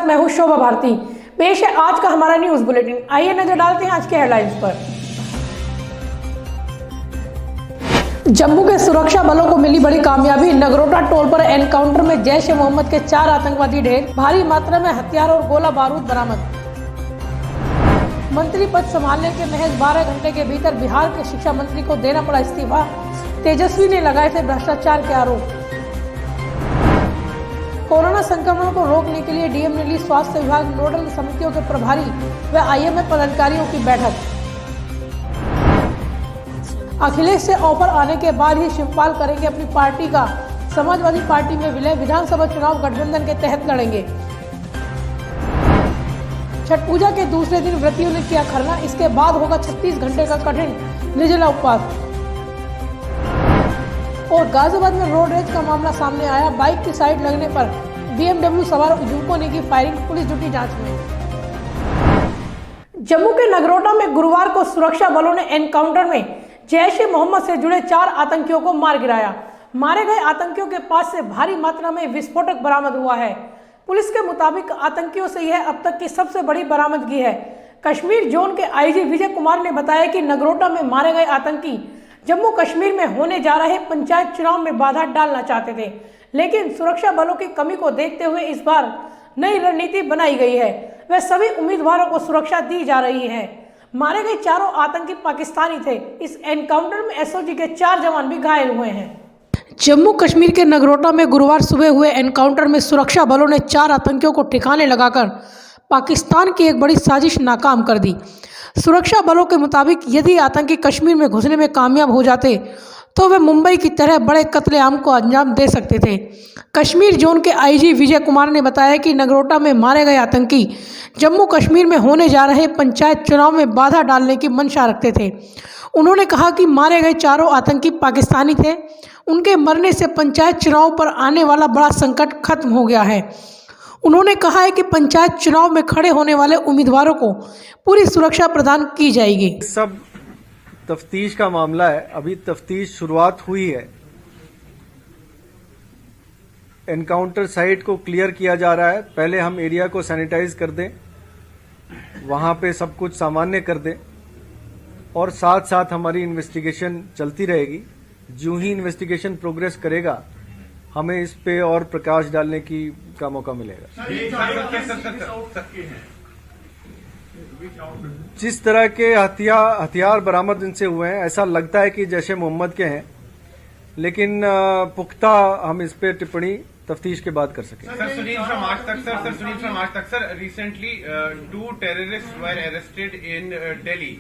मैं हूं शोभा भारती। पेश है आज का हमारा न्यूज बुलेटिन। आइए नजर डालते हैं आज के हेडलाइंस पर। जम्मू के सुरक्षा बलों को मिली बड़ी कामयाबी। नगरोटा टोल पर एनकाउंटर में जैश ए मोहम्मद के 4 आतंकवादी ढेर। भारी मात्रा में हथियार और गोला बारूद बरामद। मंत्री पद संभालने के महज 12 घंटे के भीतर बिहार के शिक्षा मंत्री को देना पड़ा इस्तीफा। तेजस्वी ने लगाए थे भ्रष्टाचार के आरोप। कोरोना संक्रमण को रोकने के लिए डीएम ने ली स्वास्थ्य विभाग नोडल समितियों के प्रभारी व आईएमए पदाधिकारियों की बैठक। अखिलेश से ऑफर आने के बाद ही शिवपाल करेंगे अपनी पार्टी का समाजवादी पार्टी में विलय। विधानसभा चुनाव गठबंधन के तहत लड़ेंगे। छठ पूजा के दूसरे दिन व्रतियों ने किया खरना। इसके बाद होगा 36 घंटे का कठिन निर्जला उपवास। और गाजियाबाद में रोड रेज का मामला सामने आया। बाइक की साइड लगने पर BMW सवार युवकों ने की फायरिंग। पुलिस जुटी जांच में। जम्मू के नगरोटा में गुरुवार को सुरक्षा बलों ने एनकाउंटर में जैश ए मोहम्मद से जुड़े 4 आतंकियों को मार गिराया। मारे गए आतंकियों के पास से भारी मात्रा में विस्फोटक बरामद हुआ है। पुलिस के मुताबिक आतंकियों से यह अब तक की सबसे बड़ी बरामदगी है। कश्मीर जोन के आईजी विजय कुमार ने बताया कि नगरोटा में मारे गए आतंकी जम्मू कश्मीर में होने जा रहे पंचायत चुनाव में बाधा डालना चाहते थे, लेकिन सुरक्षा बलों की कमी को देखते हुए इस बार नई रणनीति बनाई गई है। वह सभी उम्मीदवारों को सुरक्षा दी जा रही है। मारे गए चारों आतंकी पाकिस्तानी थे। इस एनकाउंटर में एसओजी के 4 जवान भी घायल हुए हैं। जम्मू कश्मीर के नगरोटा में गुरुवार सुबह हुए एनकाउंटर में सुरक्षा बलों ने 4 आतंकियों को ठिकाने लगाकर पाकिस्तान की एक बड़ी साजिश नाकाम कर दी। सुरक्षा बलों के मुताबिक यदि आतंकी कश्मीर में घुसने में कामयाब हो जाते तो वे मुंबई की तरह बड़े कत्लेआम को अंजाम दे सकते थे। कश्मीर जोन के आईजी विजय कुमार ने बताया कि नगरोटा में मारे गए आतंकी जम्मू कश्मीर में होने जा रहे पंचायत चुनाव में बाधा डालने की मंशा रखते थे। उन्होंने कहा कि मारे गए चारों आतंकी पाकिस्तानी थे। उनके मरने से पंचायत चुनाव पर आने वाला बड़ा संकट खत्म हो गया है। उन्होंने कहा है कि पंचायत चुनाव में खड़े होने वाले उम्मीदवारों को पूरी सुरक्षा प्रदान की जाएगी। सब तफ्तीश का मामला है। अभी तफ्तीश शुरुआत हुई है। एनकाउंटर साइट को क्लियर किया जा रहा है। पहले हम एरिया को सैनिटाइज कर दें, वहां पे सब कुछ सामान्य कर दें और साथ साथ हमारी इन्वेस्टिगेशन चलती रहेगी। जो ही इन्वेस्टिगेशन प्रोग्रेस करेगा हमें इस पे और प्रकाश डालने का मौका मिलेगा। जिस तरह के हथियार बरामद इनसे हुए हैं, ऐसा लगता है कि जैश ए मोहम्मद के हैं, लेकिन पुख्ता हम इस पे टिप्पणी तफ्तीश के बाद कर सकें। सर सुनील फ्रॉम आज तक sir recently 2 terrorists were arrested in Delhi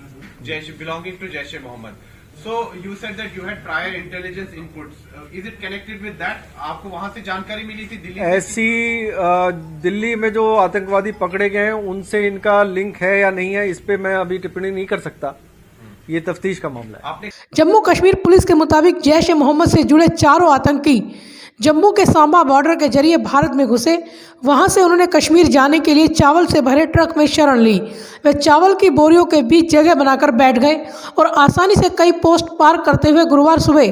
belonging to Jaish e Mohammed. So you said that you had prior intelligence inputs. Is it connected with that? आपको वहां से जानकारी मिली थी दिल्ली? ऐसी दिल्ली में जो आतंकवादी पकड़े गए हैं उनसे इनका लिंक है या नहीं है, इस पे मैं अभी टिप्पणी नहीं कर सकता। ये तफ्तीश का मामला है। जम्मू कश्मीर पुलिस के मुताबिक जैश ए मोहम्मद से जुड़े चारों आतंकी जम्मू के सांबा बॉर्डर के जरिए भारत में घुसे। वहां से उन्होंने कश्मीर जाने के लिए चावल से भरे ट्रक में शरण ली। वे चावल की बोरियों के बीच जगह बनाकर बैठ गए और आसानी से कई पोस्ट पार करते हुए गुरुवार सुबह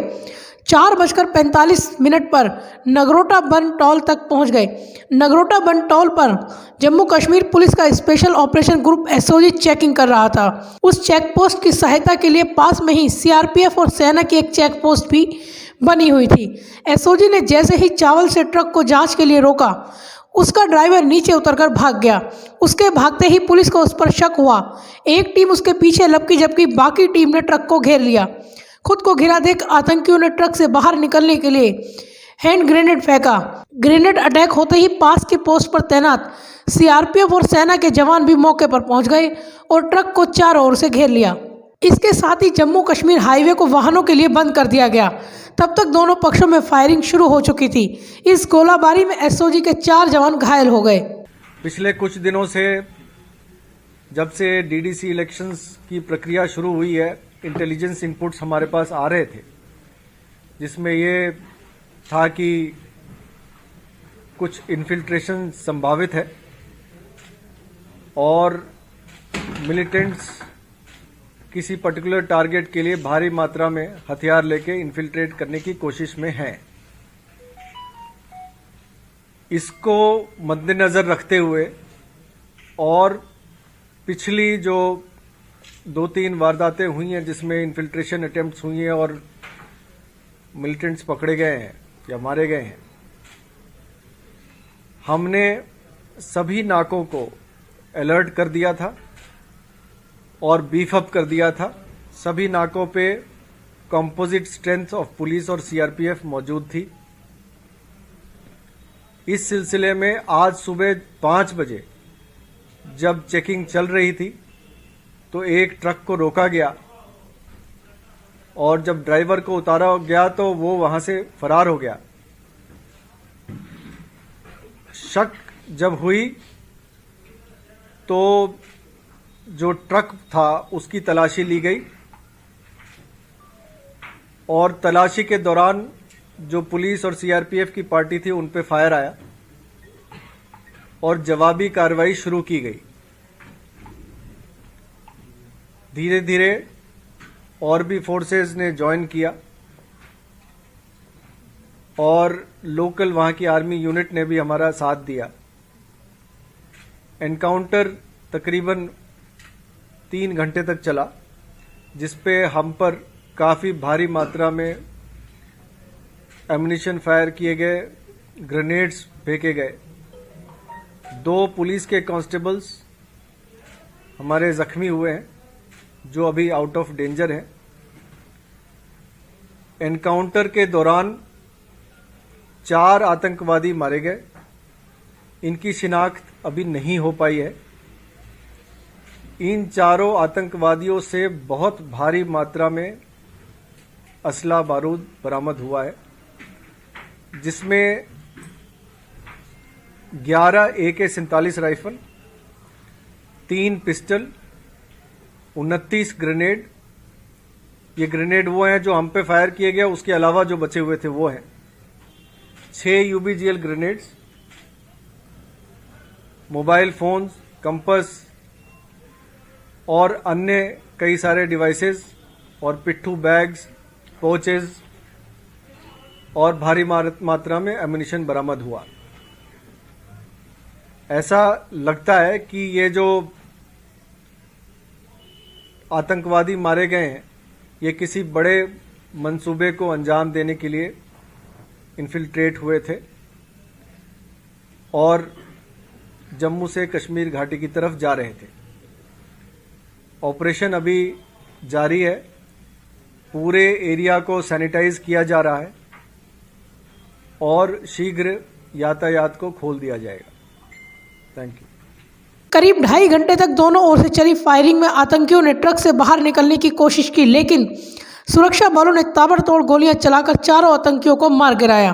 4:45 पर नगरोटा बन टोल तक पहुंच गए। नगरोटा बन टोल पर जम्मू कश्मीर पुलिस का special operation group SOG checking कर रहा था। उस चेक पोस्ट की सहायता के लिए पास में ही सीआरपीएफ और सेना की एक चेक पोस्ट भी बनी हुई थी। एसओजी ने जैसे ही चावल से ट्रक को जांच के लिए रोका, उसका ड्राइवर नीचे उतरकर भाग गया। उसके भागते ही पुलिस को उस पर शक हुआ। एक टीम उसके पीछे लपकी जबकि बाकी टीम ने ट्रक को घेर लिया। खुद को घिरा देख आतंकियों ने ट्रक से बाहर निकलने के लिए हैंड ग्रेनेड फेंका। ग्रेनेड अटैक होते ही पास के पोस्ट पर तैनात सीआरपीएफ और सेना के जवान भी मौके पर पहुंच गए और ट्रक को चारों ओर से घेर लिया। इसके साथ ही जम्मू कश्मीर हाईवे को वाहनों के लिए बंद कर दिया गया। तब तक दोनों पक्षों में फायरिंग शुरू हो चुकी थी। इस गोलाबारी में एसओजी के 4 जवान घायल हो गए। पिछले कुछ दिनों से जब से डीडीसी इलेक्शंस की प्रक्रिया शुरू हुई है, इंटेलिजेंस इनपुट्स हमारे पास आ रहे थे, जिसमें ये था कि कुछ इन्फिल्ट्रेशन संभावित है और मिलिटेंट्स किसी पर्टिकुलर टारगेट के लिए भारी मात्रा में हथियार लेके इन्फिल्ट्रेट करने की कोशिश में हैं। इसको मद्देनजर रखते हुए और पिछली जो 2-3 वारदातें हुई हैं जिसमें इन्फिल्ट्रेशन अटेम्प्ट्स हुई हैं और मिलिटेंट्स पकड़े गए हैं या मारे गए हैं, हमने सभी नाकों को अलर्ट कर दिया था और बीफ अप कर दिया था। सभी नाकों पे कंपोजिट स्ट्रेंथ ऑफ पुलिस और सीआरपीएफ मौजूद थी। इस सिलसिले में आज सुबह 5 बजे जब चेकिंग चल रही थी तो एक ट्रक को रोका गया और जब ड्राइवर को उतारा गया तो वो वहां से फरार हो गया। शक जब हुई तो जो ट्रक था उसकी तलाशी ली गई और तलाशी के दौरान जो पुलिस और सीआरपीएफ की पार्टी थी उन पे फायर आया और जवाबी कार्रवाई शुरू की गई। धीरे धीरे और भी फोर्सेस ने ज्वाइन किया और लोकल वहां की आर्मी यूनिट ने भी हमारा साथ दिया। एनकाउंटर तकरीबन 3 घंटे तक चला, जिसपे हम पर काफी भारी मात्रा में एम्युनिशन फायर किए गए, ग्रेनेड्स फेंके गए। 2 पुलिस के कांस्टेबल्स हमारे जख्मी हुए हैं जो अभी आउट ऑफ डेंजर हैं। एनकाउंटर के दौरान 4 आतंकवादी मारे गए। इनकी शिनाख्त अभी नहीं हो पाई है। इन चारों आतंकवादियों से बहुत भारी मात्रा में असला बारूद बरामद हुआ है, जिसमें 11 AK-47 राइफल, 3 पिस्टल, 29 ग्रेनेड। ये ग्रेनेड वो हैं जो हम पे फायर किए गए, उसके अलावा जो बचे हुए थे वो हैं 6 UBGL grenades, mobile phones, compass और अन्य कई सारे डिवाइसेस और पिट्ठू बैग्स, पोचेस और भारी मात्रा में एम्युनिशन बरामद हुआ। ऐसा लगता है कि ये जो आतंकवादी मारे गए हैं ये किसी बड़े मंसूबे को अंजाम देने के लिए इन्फिल्ट्रेट हुए थे और जम्मू से कश्मीर घाटी की तरफ जा रहे थे। ऑपरेशन अभी जारी है। पूरे एरिया को सैनिटाइज किया जा रहा है और शीघ्र यातायात को खोल दिया जाएगा। Thank you. करीब 2.5 घंटे तक दोनों ओर से चली फायरिंग में आतंकियों ने ट्रक से बाहर निकलने की कोशिश की, लेकिन सुरक्षा बलों ने ताबड़तोड़ गोलियां चलाकर चारों आतंकियों को मार गिराया।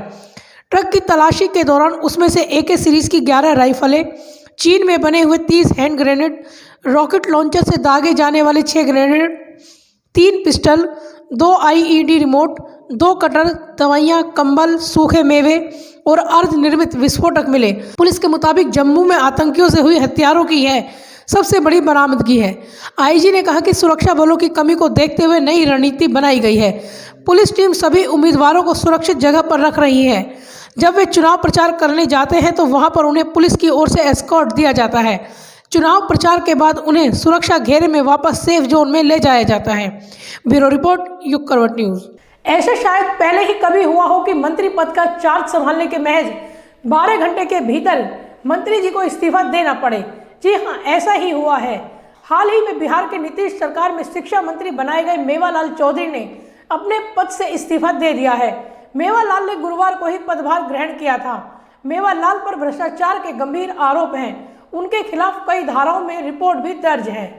ट्रक की तलाशी के दौरान उसमें से AK सीरीज की 11 राइफलें, चीन में बने हुए 30 हैंड ग्रेनेड, रॉकेट लॉन्चर से दागे जाने वाले 6 grenade, 3 pistol, 2 IED remote, 2 cutter, दवाइयाँ, कंबल, सूखे मेवे और अर्धनिर्मित विस्फोटक मिले। पुलिस के मुताबिक जम्मू में आतंकियों से हुई हत्यारों की यह सबसे बड़ी बरामदगी है। IG ने कहा कि सुरक्षा बलों की कमी को देखते हुए नई रणनीति बनाई गई है। पुलिस टीम सभी उम्मीदवारों को सुरक्षित जगह पर रख रही है। जब वे चुनाव प्रचार करने जाते हैं तो वहां पर उन्हें पुलिस की ओर से एस्कॉर्ट दिया जाता है। चुनाव प्रचार के बाद उन्हें सुरक्षा घेरे में वापस सेफ जोन में ले जाया जाता है। ब्यूरो रिपोर्ट, युग करवट न्यूज। ऐसा शायद पहले ही कभी हुआ हो कि मंत्री पद का चार्ज संभालने के महज 12 घंटे के भीतर मंत्री जी को इस्तीफा देना पड़े। जी हाँ, ऐसा ही हुआ है। हाल ही में बिहार के नीतीश सरकार में शिक्षा मंत्री बनाए गए मेवालाल चौधरी ने अपने पद से इस्तीफा दे दिया है। मेवालाल ने गुरुवार को ही पदभार ग्रहण किया था। मेवालाल पर भ्रष्टाचार के गंभीर आरोप हैं। उनके खिलाफ कई धाराओं में रिपोर्ट भी दर्ज है।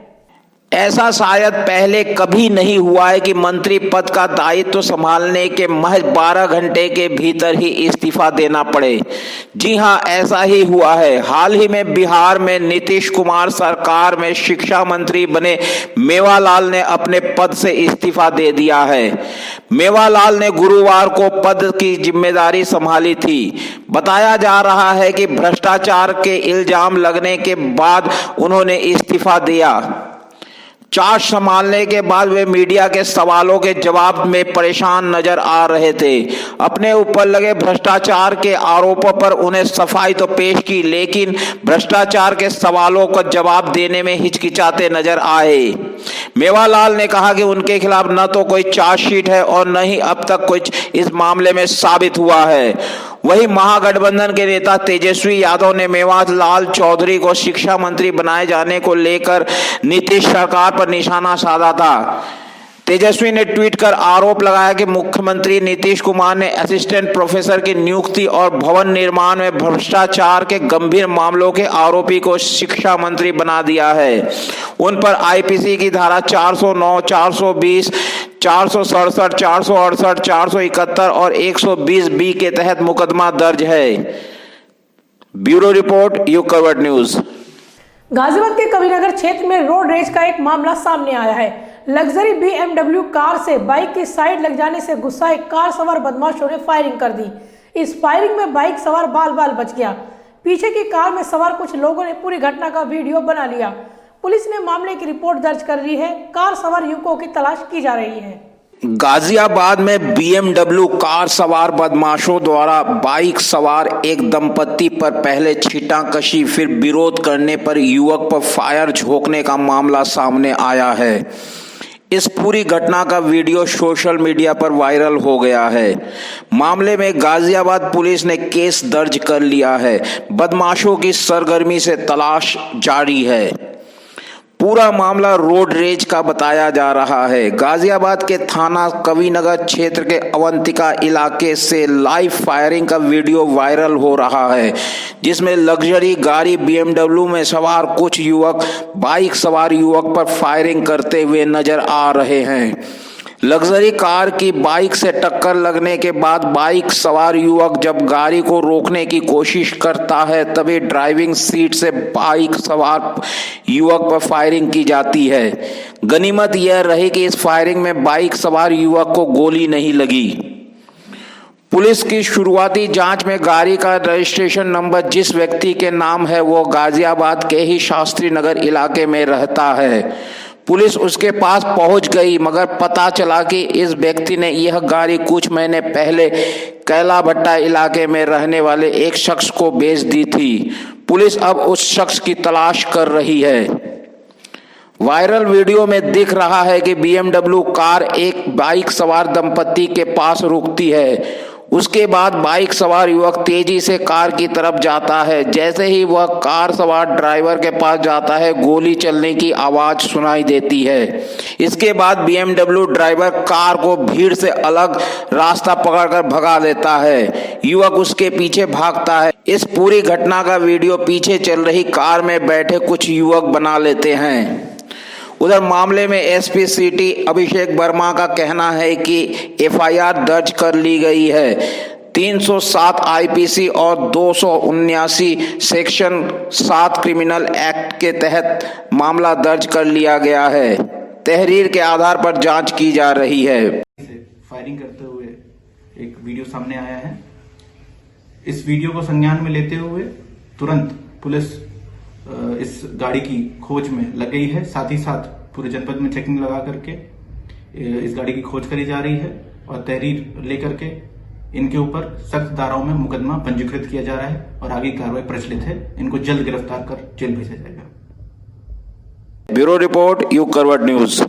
ऐसा शायद पहले कभी नहीं हुआ है कि मंत्री पद का दायित्व संभालने के महज 12 घंटे के भीतर ही इस्तीफा देना पड़े। जी हां, ऐसा ही हुआ है। हाल ही में बिहार में नीतीश कुमार सरकार में शिक्षा मंत्री बने मेवालाल ने अपने पद से इस्तीफा दे दिया है। मेवालाल ने गुरुवार को पद की जिम्मेदारी संभाली थी। बताया जा रहा है कि भ्रष्टाचार के इल्जाम लगने के बाद उन्होंने इस्तीफा दिया। चार्ज संभालने के बाद वे मीडिया के सवालों के जवाब में परेशान नजर आ रहे थे। अपने ऊपर लगे भ्रष्टाचार के आरोपों पर उन्हें सफाई तो पेश की, लेकिन भ्रष्टाचार के सवालों का जवाब देने में हिचकिचाते नजर आए। मेवालाल ने कहा कि उनके खिलाफ न तो कोई चार्जशीट है और न ही अब तक कुछ इस मामले में साबित हुआ है। वहीं महागठबंधन के नेता तेजस्वी यादव ने मेवालाल चौधरी को शिक्षा मंत्री बनाए जाने को लेकर नीतीश सरकार पर निशाना साधा था। तेजस्वी ने ट्वीट कर आरोप लगाया कि मुख्यमंत्री नीतीश कुमार ने असिस्टेंट प्रोफेसर की नियुक्ति और भवन निर्माण में भ्रष्टाचार के गंभीर मामलों के आरोपी को शिक्षा मंत्री बना दिया है। उन पर आईपीसी की धारा 409, 420, 467, 468, 471 और 120 बी के तहत मुकदमा दर्ज है। ब्यूरो रिपोर्ट, युग करवट न्यूज। गाजियाबाद के कबीरनगर क्षेत्र में रोड रेज का एक मामला सामने आया है। लग्जरी BMW कार से बाइक की साइड लग जाने से गुस्साए कार सवार बदमाशों ने फायरिंग कर दी। इस फायरिंग में बाइक सवार बाल बाल बच गया। पीछे की कार में सवार कुछ लोगों ने पूरी घटना का वीडियो बना लिया। पुलिस ने मामले की रिपोर्ट दर्ज कर ली है। कार सवार युवकों की तलाश की जा रही है। गाजियाबाद में BMW कार सवार बदमाशों द्वारा बाइक सवार एक दंपत्ति पर पहले छींटाकशी फिर विरोध करने पर युवक पर फायर झोंकने का मामला सामने आया है। इस पूरी घटना का वीडियो सोशल मीडिया पर वायरल हो गया है। मामले में गाजियाबाद पुलिस ने केस दर्ज कर लिया है। बदमाशों की सरगर्मी से तलाश जारी है। पूरा मामला रोड रेज का बताया जा रहा है। गाजियाबाद के थाना कबीरनगर क्षेत्र के अवंतिका इलाके से लाइव फायरिंग का वीडियो वायरल हो रहा है, जिसमें लग्जरी गाड़ी BMW में सवार कुछ युवक बाइक सवार युवक पर फायरिंग करते हुए नजर आ रहे हैं। लग्जरी कार की बाइक से टक्कर लगने के बाद बाइक सवार युवक जब गाड़ी को रोकने की कोशिश करता है तभी ड्राइविंग सीट से बाइक सवार युवक पर फायरिंग की जाती है। गनीमत यह रही कि इस फायरिंग में बाइक सवार युवक को गोली नहीं लगी। पुलिस की शुरुआती जांच में गाड़ी का रजिस्ट्रेशन नंबर जिस व्यक्ति के नाम है वो गाजियाबाद के ही शास्त्री नगर इलाके में रहता है। पुलिस उसके पास पहुंच गई, मगर पता चला कि इस व्यक्ति ने यह गाड़ी कुछ महीने पहले कैला भट्टा इलाके में रहने वाले एक शख्स को बेच दी थी। पुलिस अब उस शख्स की तलाश कर रही है। वायरल वीडियो में दिख रहा है कि BMW कार एक बाइक सवार दंपत्ति के पास रुकती है। उसके बाद बाइक सवार युवक तेजी से कार की तरफ जाता है। जैसे ही वह कार सवार ड्राइवर के पास जाता है, गोली चलने की आवाज सुनाई देती है। इसके बाद BMW ड्राइवर कार को भीड़ से अलग रास्ता पकड़कर भगा देता है। युवक उसके पीछे भागता है। इस पूरी घटना का वीडियो पीछे चल रही कार में बैठे कुछ युवक बना लेते हैं। उधर मामले में एसपी सिटी अभिषेक वर्मा का कहना है कि FIR दर्ज कर ली गई है। 307 आईपीसी और 279 सेक्शन 7 क्रिमिनल एक्ट के तहत मामला दर्ज कर लिया गया है। तहरीर के आधार पर जांच की जा रही है। फायरिंग करते हुए एक वीडियो सामने आया है। इस वीडियो को संज्ञान में लेते हुए तुरंत पुलिस इस गाड़ी की खोज में लग गई है। साथ ही साथ पूरे जनपद में चेकिंग लगा करके इस गाड़ी की खोज करी जा रही है और तहरीर लेकर के इनके ऊपर सख्त धाराओं में मुकदमा पंजीकृत किया जा रहा है और आगे कार्रवाई प्रचलित है। इनको जल्द गिरफ्तार कर जेल भेजा जाएगा। ब्यूरो रिपोर्ट, युग करवट न्यूज।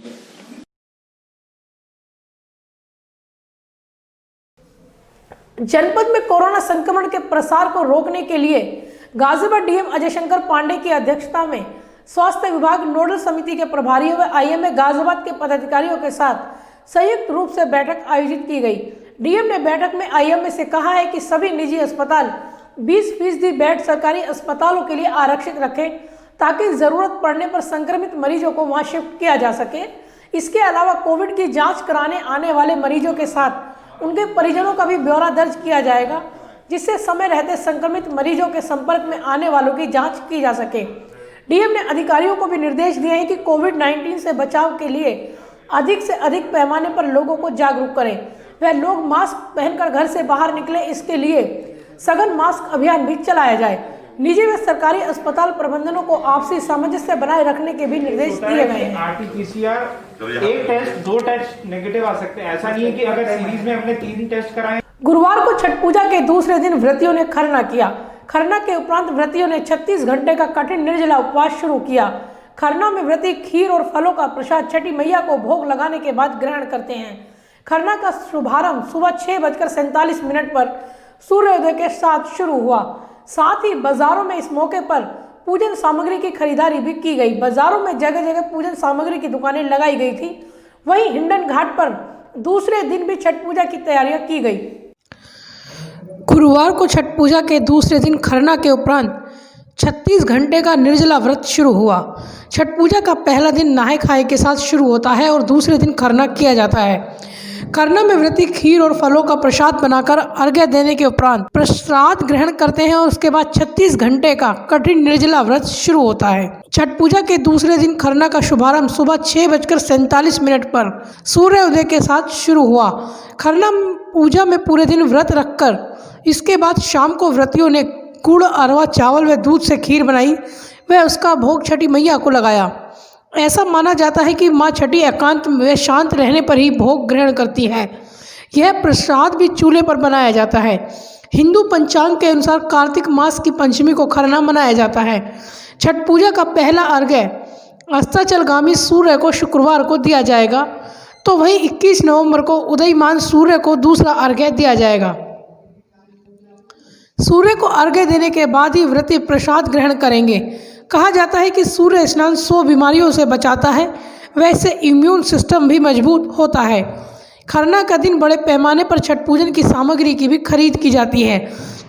जनपद में कोरोना संक्रमण के प्रसार को रोकने के लिए गाजियाबाद डीएम अजय शंकर पांडे की अध्यक्षता में स्वास्थ्य विभाग नोडल समिति के प्रभारियों व IMA गाजियाबाद के पदाधिकारियों के साथ संयुक्त रूप से बैठक आयोजित की गई। डीएम ने बैठक में IMA से कहा है कि सभी निजी अस्पताल 20% बेड सरकारी अस्पतालों के लिए आरक्षित रखें ताकि जरूरत पड़ने पर संक्रमित मरीजों को वहां शिफ्ट किया जा सके। इसके अलावा कोविड की जांच कराने आने वाले मरीजों के साथ उनके परिजनों का भी ब्यौरा दर्ज किया जाएगा, जिससे समय रहते संक्रमित मरीजों के संपर्क में आने वालों की जांच की जा सके। डीएम ने अधिकारियों को भी निर्देश दिए हैं कि कोविड-19 से बचाव के लिए अधिक से अधिक पैमाने पर लोगों को जागरूक करें। वह लोग मास्क पहनकर घर से बाहर निकले, इसके लिए सघन मास्क अभियान भी चलाया जाए। निजी व सरकारी अस्पताल प्रबंधनों को आपसी सामंजस्य बनाए रखने के भी निर्देश दिए गए हैं। RT-PCR एक टेस्ट 2 टेस्ट नेगेटिव आ सकते हैं। ऐसा नहीं है कि अगर सीरीज में हमने 3 टेस्ट कराए। गुरुवार को छठ पूजा के दूसरे दिन व्रतियों ने खरना किया। खरना के उपरांत व्रतियों ने 36 घंटे का कठिन निर्जला उपवास शुरू किया। खरना में व्रती खीर और फलों का प्रसाद छठी मैया को भोग लगाने के बाद ग्रहण करते हैं। खरना का शुभारंभ सुबह 6:47 पर सूर्योदय के साथ शुरू हुआ। साथ ही बाजारों में इस मौके पर पूजन सामग्री की खरीदारी भी की गई। बाजारों में जगह जगह पूजन सामग्री की दुकानें लगाई गई थी। वहीं हिंडन घाट पर दूसरे दिन भी छठ पूजा की तैयारियां की गई। गुरुवार को छठ पूजा के दूसरे दिन खरना के उपरांत 36 घंटे का निर्जला व्रत शुरू हुआ। छठ पूजा का पहला दिन नहाय खाए के साथ शुरू होता है और दूसरे दिन खरना किया जाता है। खरना में व्रती खीर और फलों का प्रसाद बनाकर अर्घ्य देने के उपरांत प्रसाद ग्रहण करते हैं और उसके बाद 36 घंटे का कठिन निर्जला व्रत शुरू होता है। छठ पूजा के दूसरे दिन खरना का शुभारंभ सुबह 6:47 पर सूर्योदय के साथ शुरू हुआ। खरना पूजा में पूरे दिन व्रत रखकर इसके बाद शाम को व्रतियों ने गुड़, अरवा चावल व दूध से खीर बनाई व उसका भोग छठी मैया को लगाया। ऐसा माना जाता है कि माँ छठी एकांत व शांत रहने पर ही भोग ग्रहण करती है। यह प्रसाद भी चूल्हे पर बनाया जाता है। हिंदू पंचांग के अनुसार कार्तिक मास की पंचमी को खरना मनाया जाता है। छठ पूजा का पहला अर्घ्य अस्ताचलगामी सूर्य को शुक्रवार को दिया जाएगा, तो वहीं 21 नवंबर को उदयमान सूर्य को दूसरा अर्घ्य दिया जाएगा। सूर्य को अर्घ्य देने के बाद ही व्रती प्रसाद ग्रहण करेंगे। कहा जाता है कि सूर्य स्नान 100 बीमारियों से बचाता है, वैसे इम्यून सिस्टम भी मजबूत होता है। खरना का दिन बड़े पैमाने पर छठ पूजन की सामग्री की भी खरीद की जाती है,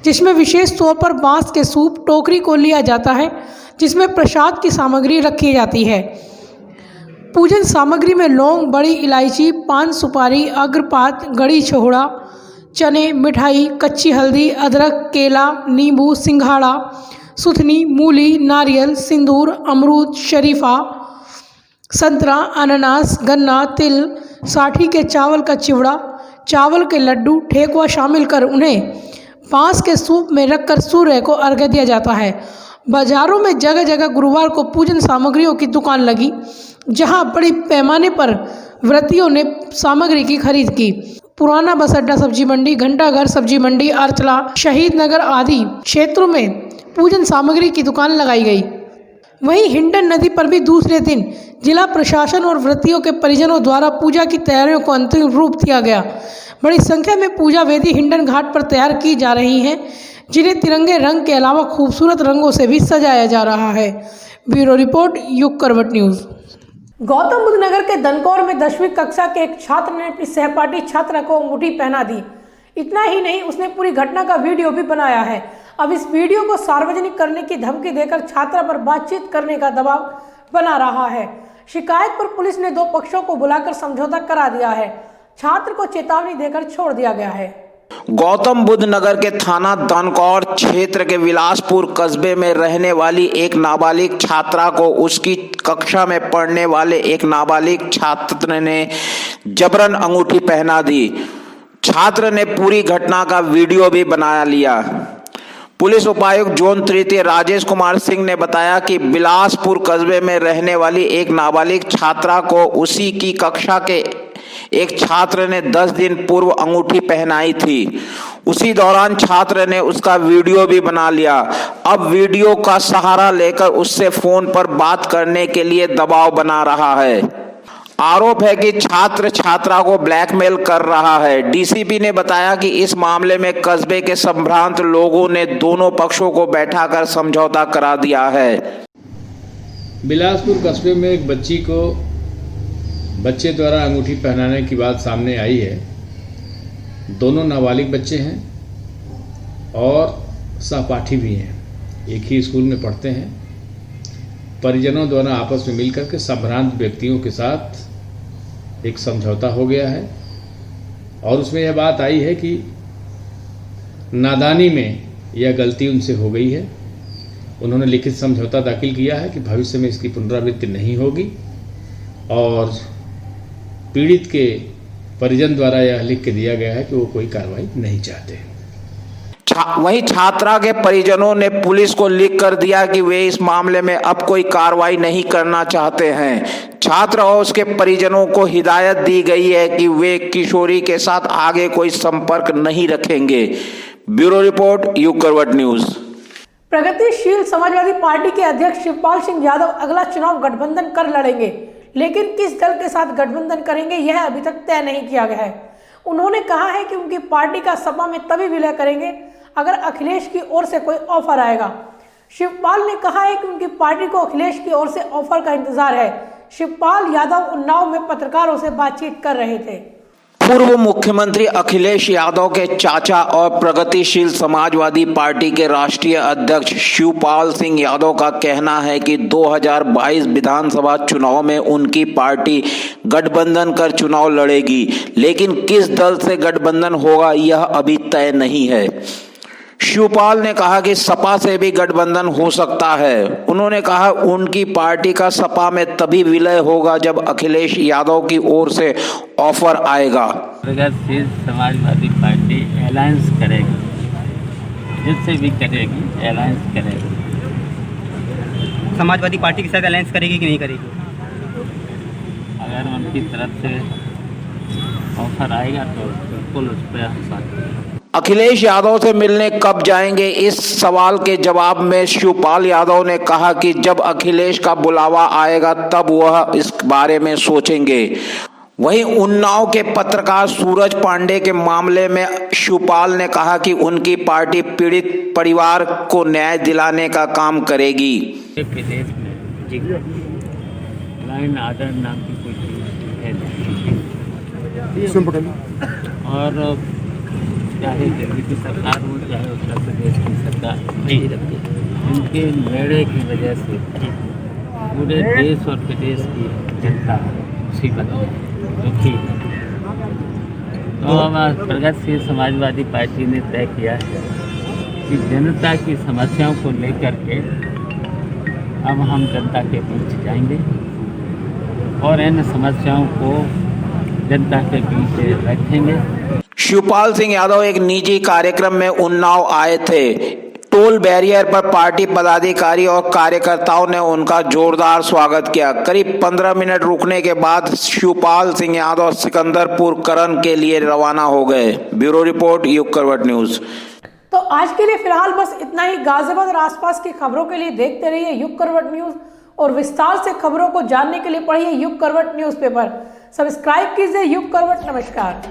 जिसमें विशेष तौर पर बांस के सूप टोकरी को लिया जाता है, जिसमें प्रसाद की सामग्री रखी जाती है। पूजन सामग्री में लौंग, बड़ी इलायची, पान सुपारी, अग्रपात, गड़ी छोड़ा, चने, मिठाई, कच्ची हल्दी, अदरक, केला, नींबू, सिंघाड़ा, सुथनी, मूली, नारियल, सिंदूर, अमरूद, शरीफा, संतरा, अनानास, गन्ना, तिल, साठी के चावल का चिवड़ा, चावल के लड्डू, ठेकुआ शामिल कर उन्हें बांस के सूप में रखकर सूर्य को अर्घ्य दिया जाता है। बाजारों में जगह जगह गुरुवार को पूजन सामग्रियों की दुकान लगी, जहां बड़ी पैमाने पर व्रतियों ने सामग्री की खरीद की। पुराना बस अड्डा सब्जी मंडी, घंटाघर सब्जी मंडी, अर्चला, शहीद नगर आदि क्षेत्रों में पूजन सामग्री की दुकान लगाई गई। वहीं हिंडन नदी पर भी दूसरे दिन जिला प्रशासन और व्रतियों के परिजनों द्वारा पूजा की तैयारियों को अंतिम रूप दिया गया। बड़ी संख्या में पूजा वेदी हिंडन घाट पर तैयार की जा रही हैं, जिन्हें तिरंगे रंग के अलावा खूबसूरत रंगों से भी सजाया जा रहा है। ब्यूरो रिपोर्ट, युग करवट न्यूज़। गौतम बुद्ध नगर के दनकौर में 10वीं कक्षा के एक छात्र ने अपनी सहपाठी छात्रा को अंगूठी पहना दी। इतना ही नहीं, उसने पूरी घटना का वीडियो भी बनाया है। अब इस वीडियो को सार्वजनिक करने की धमकी देकर छात्रा पर बातचीत करने का दबाव बना रहा है। शिकायत पर पुलिस ने 2 पक्षों को बुलाकर समझौता करा दिया है। छात्र को चेतावनी देकर छोड़ दिया गया है। गौतम बुद्ध नगर के थाना दनकौर क्षेत्र के विलासपुर कस्बे में रहने वाली एक नाबालिग छात्रा को उसकी कक्षा में पढ़ने वाले एक नाबालिग छात्र ने जबरन अंगूठी पहना दी। छात्र ने पूरी घटना का वीडियो भी बना लिया। पुलिस उपायुक्त जोन तृतीय राजेश कुमार सिंह ने बताया कि बिलासपुर कस्बे में रहने वाली एक नाबालिग छात्रा को उसी की कक्षा के एक छात्र ने 10 दिन पूर्व अंगूठी पहनाई थी। उसी दौरान छात्र ने उसका वीडियो भी बना लिया। अब वीडियो का सहारा लेकर उससे फोन पर बात करने के लिए दबाव बना रहा है। आरोप है कि छात्र छात्रा को ब्लैकमेल कर रहा है। डीसीपी ने बताया कि इस मामले में कस्बे के संभ्रांत लोगों ने दोनों पक्षों को बैठाकर समझौता करा दिया है। बिलासपुर कस्बे में एक बच्ची को बच्चे द्वारा अंगूठी पहनाने की बात सामने आई है। दोनों नाबालिग बच्चे हैं और सहपाठी भी हैं, एक ही स्कूल में पढ़ते हैं। परिजनों द्वारा आपस में मिलकर के संभ्रांत व्यक्तियों के साथ एक समझौता हो गया है और उसमें यह बात आई है कि नादानी में यह गलती उनसे हो गई है। उन्होंने लिखित समझौता दाखिल किया है कि भविष्य में इसकी पुनरावृत्ति नहीं होगी और पीड़ित के परिजन द्वारा यह लिख के दिया गया है कि वो कोई कार्रवाई नहीं चाहते। वहीं छात्रा के परिजनों ने पुलिस को लिख कर दिया कि वे इस मामले में अब कोई कार्रवाई नहीं करना चाहते हैं। छात्र और उसके परिजनों को हिदायत दी गई है कि वे किशोरी के साथ आगे कोई संपर्क नहीं रखेंगे। ब्यूरो रिपोर्ट, युग करवट न्यूज। प्रगतिशील समाजवादी पार्टी के अध्यक्ष शिवपाल सिंह यादव अगला चुनाव गठबंधन कर लड़ेंगे, लेकिन किस दल के साथ गठबंधन करेंगे यह अभी तक तय नहीं किया गया है। उन्होंने कहा है कि उनकी पार्टी का सपा में तभी विलय करेंगे अगर अखिलेश की ओर से कोई ऑफर आएगा। शिवपाल ने कहा है कि उनकी पार्टी को अखिलेश की ओर से ऑफर का इंतजार है। शिवपाल यादव उन्नाव में पत्रकारों से बातचीत कर रहे थे। पूर्व मुख्यमंत्री अखिलेश यादव के चाचा और प्रगतिशील समाजवादी पार्टी के राष्ट्रीय अध्यक्ष शिवपाल सिंह यादव का कहना है कि 2022 विधानसभा चुनाव में उनकी पार्टी गठबंधन कर चुनाव लड़ेगी, लेकिन किस दल से गठबंधन होगा यह अभी तय नहीं है। शिवपाल ने कहा कि सपा से भी गठबंधन हो सकता है। उन्होंने कहा उनकी पार्टी का सपा में तभी विलय होगा जब अखिलेश यादव की ओर से ऑफर आएगा। प्रगतिशील समाजवादी पार्टी अलायंस करेगी, जिससे भी करेगी अलायंस करेगी। समाजवादी पार्टी के साथ अलायंस करेगी कि नहीं करेगी? अगर उनकी तरफ से ऑफर आएगा तो बिल्कुल उस पर हम साथ। अखिलेश यादव से मिलने कब जाएंगे, इस सवाल के जवाब में शिवपाल यादव ने कहा कि जब अखिलेश का बुलावा आएगा तब वह इस बारे में सोचेंगे। वहीं उन्नाव के पत्रकार सूरज पांडे के मामले में शिवपाल ने कहा कि उनकी पार्टी पीड़ित परिवार को न्याय दिलाने का काम करेगी। प्रदेश में लाइन आदर नाम की कोई चीज है नहीं, और चाहे दिल्ली की सरकार हो चाहे उत्तर प्रदेश की सरकार नहीं रखती, इनके मेड़े की वजह से पूरे देश और प्रदेश की जनता मुसीबत में दुखी है। तो अब प्रगतिशील समाजवादी पार्टी ने तय किया है कि जनता की समस्याओं को लेकर के अब हम जनता के बीच जाएंगे और इन समस्याओं को जनता के बीच रखेंगे। शिवपाल सिंह यादव एक निजी कार्यक्रम में उन्नाव आए थे। टोल बैरियर पर पार्टी पदाधिकारी और कार्यकर्ताओं ने उनका जोरदार स्वागत किया। करीब 15 मिनट रुकने के बाद शिवपाल सिंह यादव सिकंदरपुर करन के लिए रवाना हो गए। ब्यूरो रिपोर्ट, युग करवट न्यूज। तो आज के लिए फिलहाल बस इतना ही। गाजियाबाद और आसपास की खबरों के लिए देखते रहिए युग करवट न्यूज और विस्तार से खबरों को जानने के लिए पढ़िए युग करवट न्यूज़पेपर। सब्सक्राइब कीजिए युग करवट। नमस्कार।